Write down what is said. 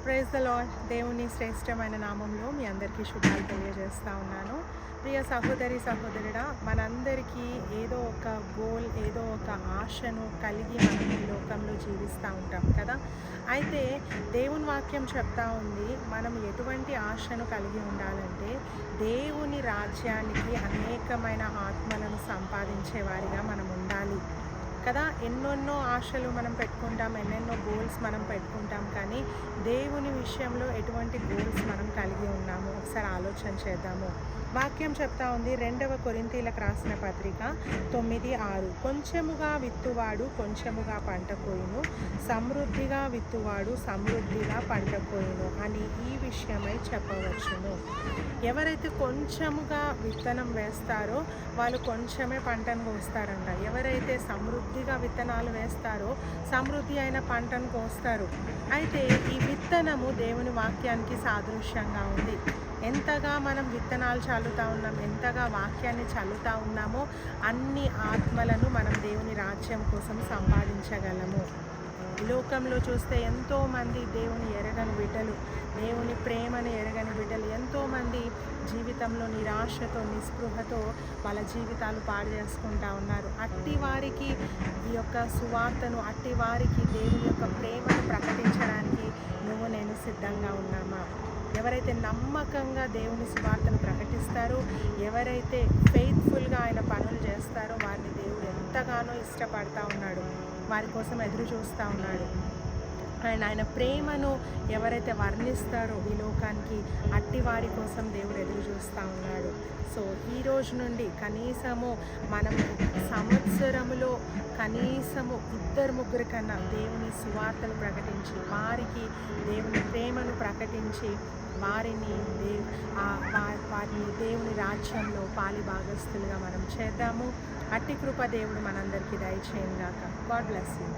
Praise the lord. దేవుని శ్రేష్టమైన నామంలో మీ అందరికీ శుభాలు తెలియజేస్తూ ఉన్నాను. ప్రియ సహోదరి సహోదరుడా, మనందరికీ ఏదో ఒక గోల్, ఏదో ఒక ఆశను కలిగి మనం ఈ లోకంలో జీవిస్తూ ఉంటాం కదా. అయితే దేవుని వాక్యం చెప్తా ఉంది, మనం ఎటువంటి ఆశను కలిగి ఉండాలంటే దేవుని రాజ్యానికి అనేకమైన ఆత్మలను సంపాదించే వారిగా మనం ఉండాలి కదా. ఎన్నెన్నో ఆశలు మనం పెట్టుకుంటాం, ఎన్నెన్నో గోల్స్ మనం పెట్టుకుంటాం, కానీ దేవుని విషయంలో ఎటువంటి గోల్స్ మనం కలిగి ఉన్నాము ఒకసారి ఆలోచన చేద్దాము. వాక్యం చెప్తా ఉంది 2వ కొరింథీయులకు రాసిన పత్రిక 9:6, కొంచెముగా విత్తువాడు కొంచెముగా పంట కోయును, సమృద్ధిగా విత్తువాడు సమృద్ధిగా పంట కోయును అని ఈ విషయమై చెప్పవచ్చును. ఎవరైతే కొంచెముగా విత్తనం వేస్తారో వాళ్ళు కొంచెమే పంటను కోస్తారంట. ఎవరైతే సమృద్ధిగా విత్తనాలు వేస్తారో సమృద్ధి అయిన పంటను కోస్తారు. అయితే ఈ విత్తనము దేవుని వాక్యానికి సాదృశ్యంగా ఉంది. ఎంతగా మనం విత్తనాలు చల్లుతూ ఉన్నాం, ఎంతగా వాక్యాన్ని చల్లుతూ ఉన్నామో అన్ని ఆత్మలను మనం దేవుని రాజ్యం కోసం సంపాదించగలము. ఈ లోకంలో చూస్తే ఎంతోమంది దేవుని ఎరగని బిడ్డలు, దేవుని ప్రేమను ఎరగని బిడ్డలు ఎంతోమంది జీవితంలో నిరాశతో, నిస్పృహతో వాళ్ళ జీవితాలు పాడు చేసుకుంటూ ఉన్నారు. అట్టి వారికి ఈ యొక్క సువార్తను, అట్టి వారికి దేవుని యొక్క ప్రేమను ప్రకటించడానికి నువ్వు నేను సిద్ధంగా ఉన్నామా? ఎవరైతే నమ్మకంగా దేవుని సువార్తను ప్రకటిస్తారో, ఎవరైతే ఫెయిత్ఫుల్గా ఆయన పనులు చేస్తారో వారిని దేవుడు ఎంతగానో ఇష్టపడతా ఉన్నాడు, వారి కోసం ఎదురు చూస్తూ ఉన్నాడు. అండ్ ఆయన ప్రేమను ఎవరైతే వర్ణిస్తారో ఈ లోకానికి, అట్టి వారి కోసం దేవుడు ఎదురు చూస్తూ ఉన్నాడు. సో ఈ రోజు నుండి కనీసము మనము సంవత్సరములో కనీసము 2-3 కన్నా దేవుని సువార్తలు ప్రకటించి, వారికి దేవుని ప్రేమను ప్రకటించి వారిని దేవుని రాజ్యంలో పాలి భాగస్తులుగా మనం చేద్దాము. అట్టి కృప దేవుడు మనందరికీ దయచేయను గాక. God bless you.